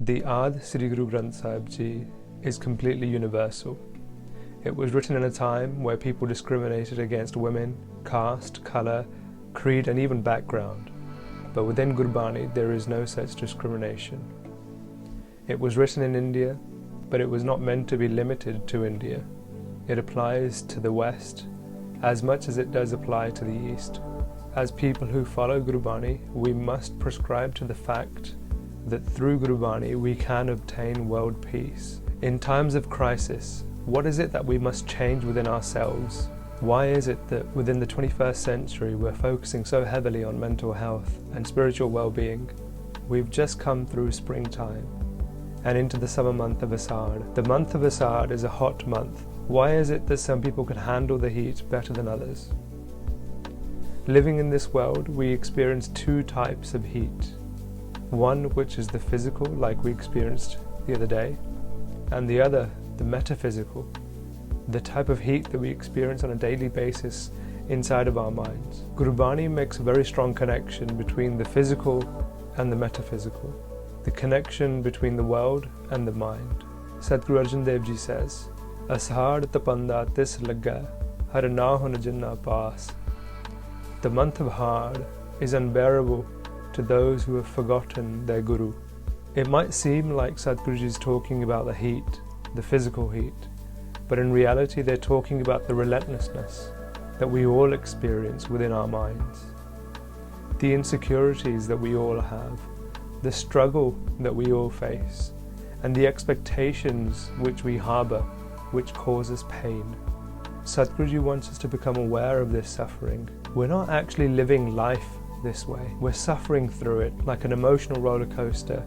The Aasaarh Sri Guru Granth Sahib Ji is completely universal. It was written in a time where people discriminated against women, caste, colour, creed and even background. But within Gurbani there is no such discrimination. It was written in India, but it was not meant to be limited to India. It applies to the West as much as it does apply to the East. As people who follow Gurbani, we must prescribe to the fact that through Gurbani we can obtain world peace. In times of crisis, what is it that we must change within ourselves? Why is it that within the 21st century we're focusing so heavily on mental health and spiritual well-being? We've just come through springtime and into the summer month of Aasaarh. The month of Aasaarh is a hot month. Why is it that some people can handle the heat better than others? Living in this world, we experience two types of heat. One which is the physical, like we experienced the other day, and the other, the metaphysical, the type of heat that we experience on a daily basis inside of our minds. Gurbani makes a very strong connection between the physical and the metaphysical, the connection between the world and the mind. Sadhguru Arjan Dev Ji says, Aasaarh tapanda tis lagga, har na hun jinnah paas. The month of Aasaarh is unbearable to those who have forgotten their Guru. It might seem like Sadhguruji is talking about the heat, the physical heat, but in reality they're talking about the relentlessness that we all experience within our minds, the insecurities that we all have, the struggle that we all face, and the expectations which we harbour, which cause us pain. Sadhguruji wants us to become aware of this suffering. We're not actually living life this way. We're suffering through it like an emotional roller coaster,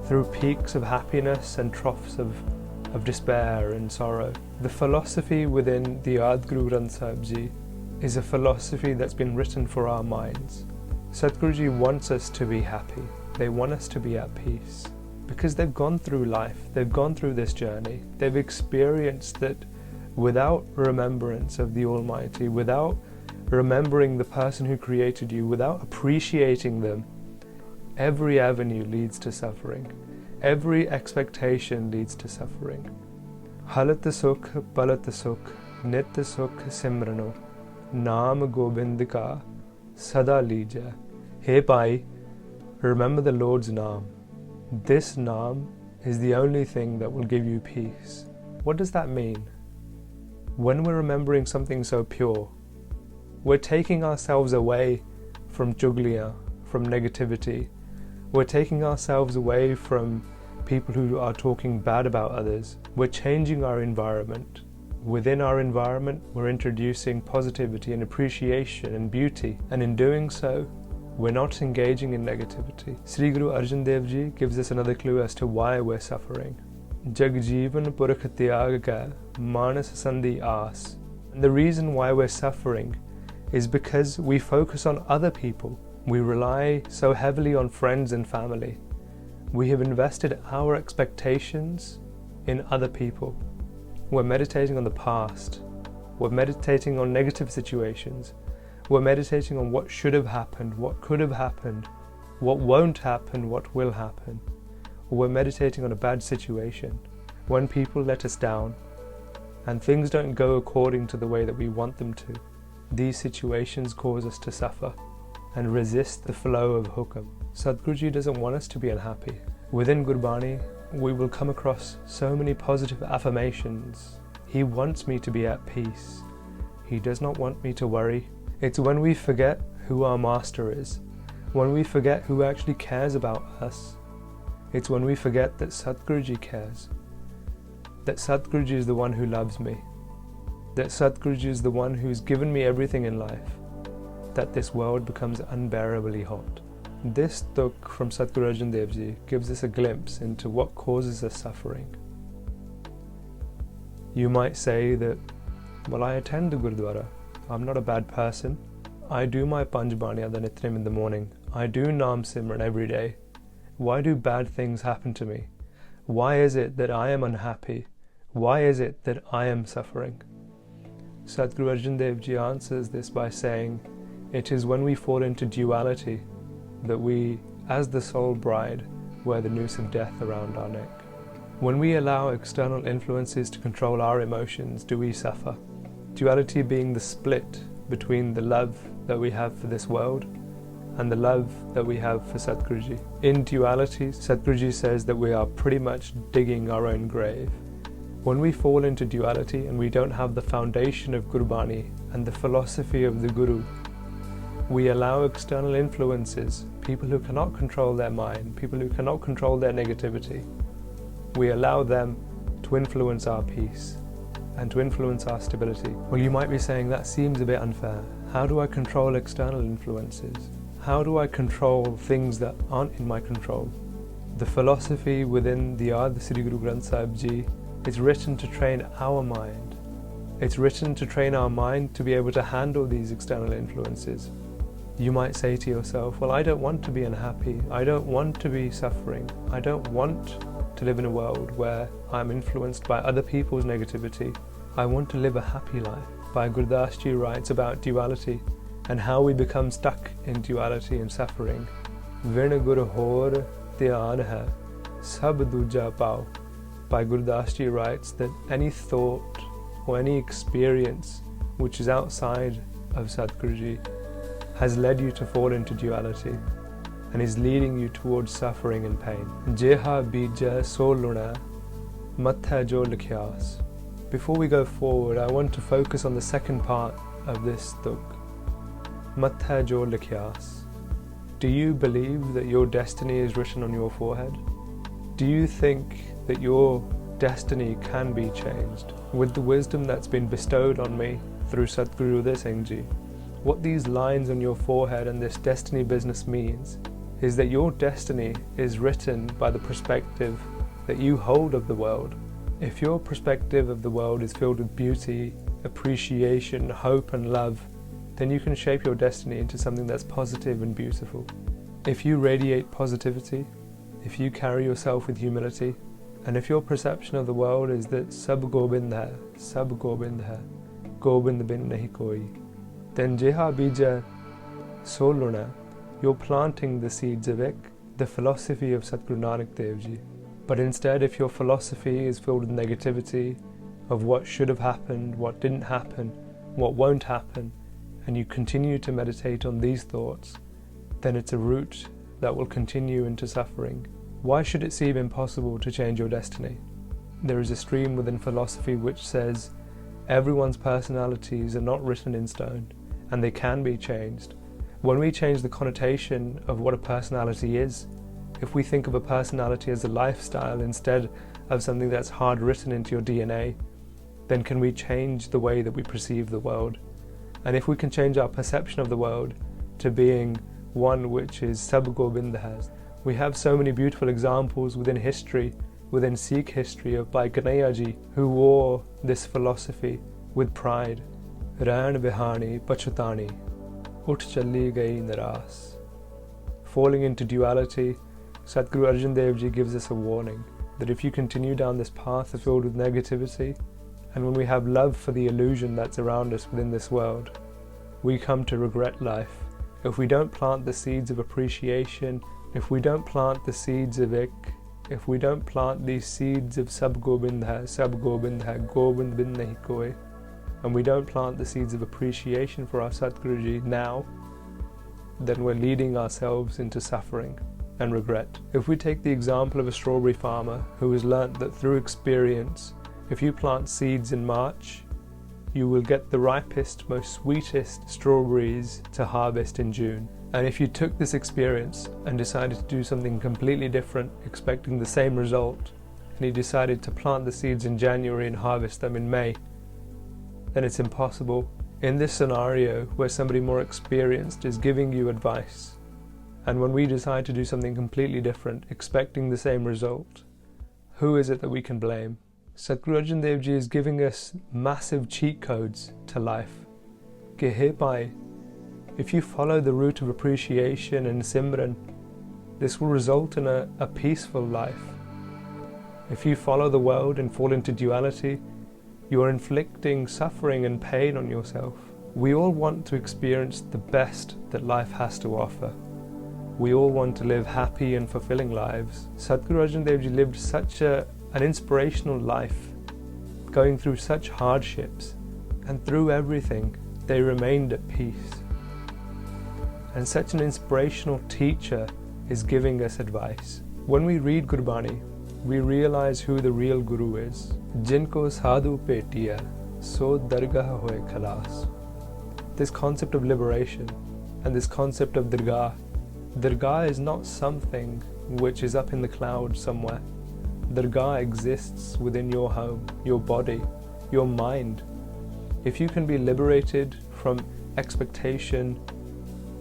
through peaks of happiness and troughs of despair and sorrow. The philosophy within the Aasaarh Guru Granth Sahib Ji is a philosophy that's been written for our minds. Sadhguruji wants us to be happy. They want us to be at peace because they've gone through life, they've gone through this journey, they've experienced that without remembrance of the Almighty, without remembering the person who created you, without appreciating them, every avenue leads to suffering. Every expectation leads to suffering. Halat sukh, palat sukh, nit sukh simrano, naam gobind ka sada lija. Hey Pai, remember the Lord's Naam. This Naam is the only thing that will give you peace. What does that mean? When we're remembering something so pure, we're taking ourselves away from juglia, from negativity. We're taking ourselves away from people who are talking bad about others. We're changing our environment. Within our environment, we're introducing positivity and appreciation and beauty. And in doing so, we're not engaging in negativity. Sri Guru Arjan Dev Ji gives us another clue as to why we're suffering. Jag Jeevan Purakh Tyag Ka Manas Sandhi Aas. And the reason why we're suffering is because we focus on other people. We rely so heavily on friends and family. We have invested our expectations in other people. We're meditating on the past. We're meditating on negative situations. We're meditating on what should have happened, what could have happened, what won't happen, what will happen. Or we're meditating on a bad situation, when people let us down and things don't go according to the way that we want them to. These situations cause us to suffer and resist the flow of hukam. Sadhguruji doesn't want us to be unhappy. Within Gurbani, we will come across so many positive affirmations. He wants me to be at peace. He does not want me to worry. It's when we forget who our master is, when we forget who actually cares about us. It's when we forget that Sadhguruji cares, that Sadhguruji is the one who loves me, that Sadhguruji is the one who's given me everything in life, that this world becomes unbearably hot. This tuk from Sadhguru Arjan Dev Ji gives us a glimpse into what causes us suffering. You might say that, well, I attend the Gurdwara, I'm not a bad person, I do my Panj Baniya Nitnem in the morning, I do Naam Simran every day. Why do bad things happen to me? Why is it that I am unhappy? Why is it that I am suffering? Sadhguru Arjan Dev Ji answers this by saying, it is when we fall into duality that we, as the soul bride, wear the noose of death around our neck. When we allow external influences to control our emotions, do we suffer? Duality being the split between the love that we have for this world and the love that we have for Sadhguruji. In duality, Sadhguruji says that we are pretty much digging our own grave. When we fall into duality and we don't have the foundation of Gurbani and the philosophy of the Guru, we allow external influences, people who cannot control their mind, people who cannot control their negativity, we allow them to influence our peace and to influence our stability. Well, you might be saying, that seems a bit unfair. How do I control external influences? How do I control things that aren't in my control? The philosophy within the Aasaarh Sri Guru Granth Sahib Ji is written to train our mind. It's written to train our mind to be able to handle these external influences. You might say to yourself, well, I don't want to be unhappy. I don't want to be suffering. I don't want to live in a world where I'm influenced by other people's negativity. I want to live a happy life. Bhai Gurdas Ji writes about duality and how we become stuck in duality and suffering. Vin gur hor dhyan hai, sab duja pao. Bhai Gurdas Ji writes that any thought or any experience which is outside of Sadhguruji has led you to fall into duality and is leading you towards suffering and pain. Jeha bija so luna, matha jo likhyas. Before we go forward, I want to focus on the second part of this tuk. Matha jo likhyas. Do you believe that your destiny is written on your forehead? Do you think that your destiny can be changed? With the wisdom that's been bestowed on me through Sadhguru Uday Singh Ji, what these lines on your forehead and this destiny business means is that your destiny is written by the perspective that you hold of the world. If your perspective of the world is filled with beauty, appreciation, hope and love, then you can shape your destiny into something that's positive and beautiful. If you radiate positivity, if you carry yourself with humility, and if your perception of the world is that sab gobind hai, gobind bin nahi koi, then jeha bija so luna, you're planting the seeds of ik, the philosophy of Sadhguru Nanak Dev Ji. But instead, if your philosophy is filled with negativity of what should have happened, what didn't happen, what won't happen, and you continue to meditate on these thoughts, then it's a route that will continue into suffering. Why should it seem impossible to change your destiny? There is a stream within philosophy which says everyone's personalities are not written in stone and they can be changed. When we change the connotation of what a personality is, if we think of a personality as a lifestyle instead of something that's hard written into your DNA, then can we change the way that we perceive the world? And if we can change our perception of the world to being one which is Sab Gobind hai. We have so many beautiful examples within history, within Sikh history, of Bhai Kanhaiya Ji, who wore this philosophy with pride. Rain behani pachutani, ut challi gayi naras. Falling into duality, Sadhguru Arjan Dev Ji gives us a warning that if you continue down this path filled with negativity, and when we have love for the illusion that's around us within this world, we come to regret life. If we don't plant the seeds of appreciation, if we don't plant the seeds of ik, if we don't plant these seeds of sab gobind hai, gobind bin nahi koi, and we don't plant the seeds of appreciation for our Sadhguruji now, then we're leading ourselves into suffering and regret. If we take the example of a strawberry farmer who has learnt that through experience, if you plant seeds in March, you will get the ripest, most sweetest strawberries to harvest in June. And if you took this experience and decided to do something completely different, expecting the same result, and you decided to plant the seeds in January and harvest them in May, then it's impossible. In this scenario where somebody more experienced is giving you advice, and when we decide to do something completely different, expecting the same result, who is it that we can blame? Sadhguru Arjan Dev Ji is giving us massive cheat codes to life. Ke he pai, if you follow the route of appreciation and Simran, this will result in a peaceful life. If you follow the world and fall into duality, you are inflicting suffering and pain on yourself. We all want to experience the best that life has to offer. We all want to live happy and fulfilling lives. Sadhguru Arjan Dev Ji lived such an inspirational life, going through such hardships, and through everything, they remained at peace. And such an inspirational teacher is giving us advice. When we read Gurbani, we realize who the real Guru is. Jinko Sadhu petiya, so dargah hoye khalas. This concept of liberation and this concept of dargah. Dargah is not something which is up in the clouds somewhere. Dargah exists within your home, your body, your mind. If you can be liberated from expectation,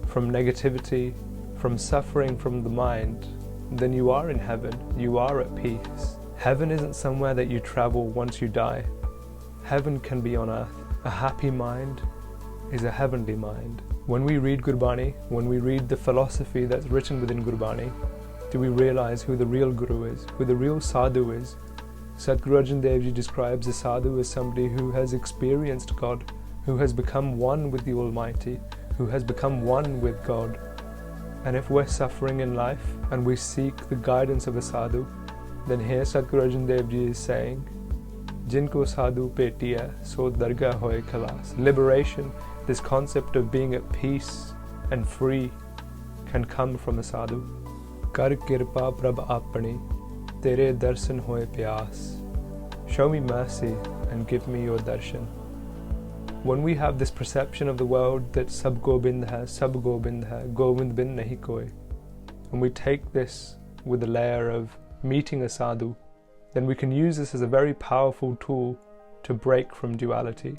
from negativity, from suffering from the mind, then you are in heaven, you are at peace. Heaven isn't somewhere that you travel once you die. Heaven can be on earth. A happy mind is a heavenly mind. When we read Gurbani, when we read the philosophy that's written within Gurbani, do we realize who the real Guru is, who the real Sadhu is? Sadhguru Arjan Dev Ji describes a Sadhu as somebody who has experienced God, who has become one with the Almighty, who has become one with God. And if we're suffering in life and we seek the guidance of a Sadhu, then here Sadhguru Arjan Dev Ji is saying, Jinko Sadhu petiya, so dargah hoye khalas. Liberation, this concept of being at peace and free, can come from a Sadhu. Kar kirpa prabh apani, tere darshan hoye pyas. Show me mercy and give me your darshan. When we have this perception of the world that sab gobind hai, govind bin nahi koi, and we take this with a layer of meeting a Sadhu, then we can use this as a very powerful tool to break from duality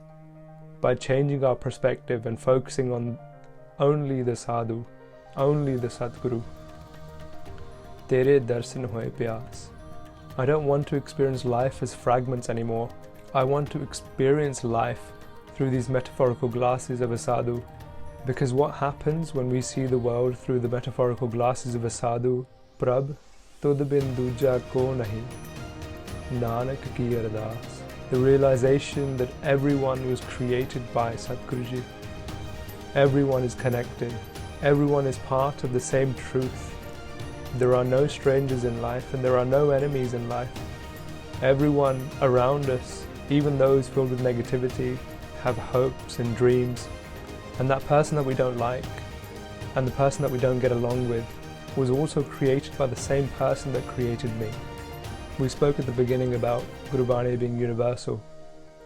by changing our perspective and focusing on only the Sadhu, only the Sadguru. Tere darshan hoye pyas. I don't want to experience life as fragments anymore. I want to experience life through these metaphorical glasses of a Sadhu. Because what happens when we see the world through the metaphorical glasses of a Sadhu? Prabh, tud bin duja ko nahi, nanak ki ardas. The realization that everyone was created by Sadhguruji. Everyone is connected. Everyone is part of the same truth. There are no strangers in life and there are no enemies in life. Everyone around us, even those filled with negativity, have hopes and dreams. And that person that we don't like and the person that we don't get along with was also created by the same person that created me. We spoke at the beginning about Gurbani being universal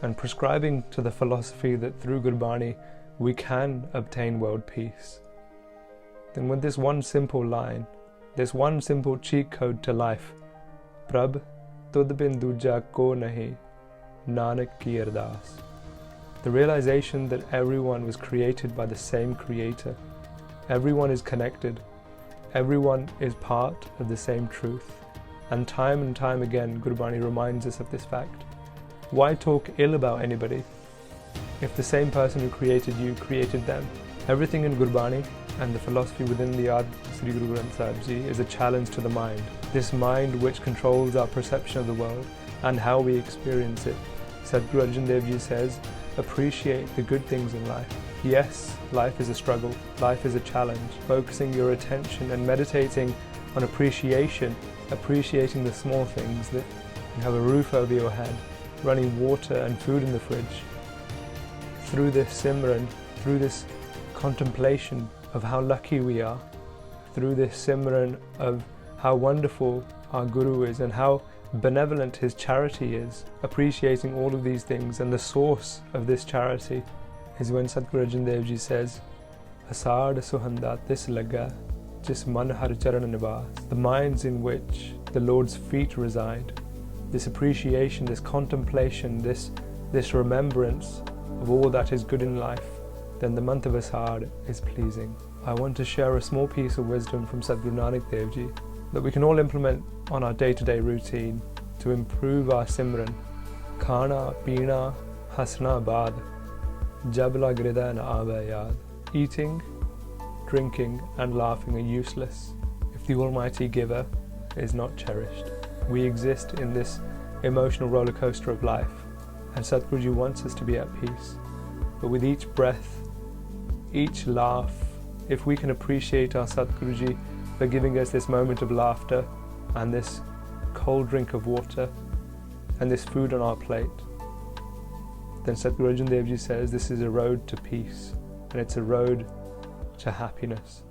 and prescribing to the philosophy that through Gurbani we can obtain world peace. Then with this one simple line, this one simple cheat code to life, Prabh, tud bin duja ko nahi, nanak ki ardas. The realization that everyone was created by the same creator. Everyone is connected. Everyone is part of the same truth. And time again, Gurbani reminds us of this fact. Why talk ill about anybody if the same person who created you created them? Everything in Gurbani and the philosophy within the Aasaarh Sri Guru Granth Sahib Ji is a challenge to the mind. This mind which controls our perception of the world and how we experience it. Sadhguru Arjan Dev Ji says, appreciate the good things in life. Yes, life is a struggle, life is a challenge. Focusing your attention and meditating on appreciating the small things, that you have a roof over your head, running water and food in the fridge. Through this simran, through this contemplation of how lucky we are, through this simran of how wonderful our Guru is and how benevolent his charity is, appreciating all of these things, and the source of this charity is when Sadhguru Arjan Dev Ji says, Aasaarh suhanda tis laga, jis man har charan nivas. The minds in which the Lord's feet reside, this appreciation, this contemplation, this remembrance of all that is good in life, then the month of Aasaarh is pleasing. I want to share a small piece of wisdom from Sadhguru Nanak Dev Ji that we can all implement on our day-to-day routine to improve our simran. Khana, peena, hasna baad, jab lagrida na aave yaad. Eating, drinking and laughing are useless if the Almighty Giver is not cherished. We exist in this emotional roller coaster of life, and Sadhguruji wants us to be at peace. But with each breath, each laugh, if we can appreciate our Sadhguruji for giving us this moment of laughter and this cold drink of water and this food on our plate. Then Sadhguru Arjan Dev Ji says this is a road to peace and it's a road to happiness.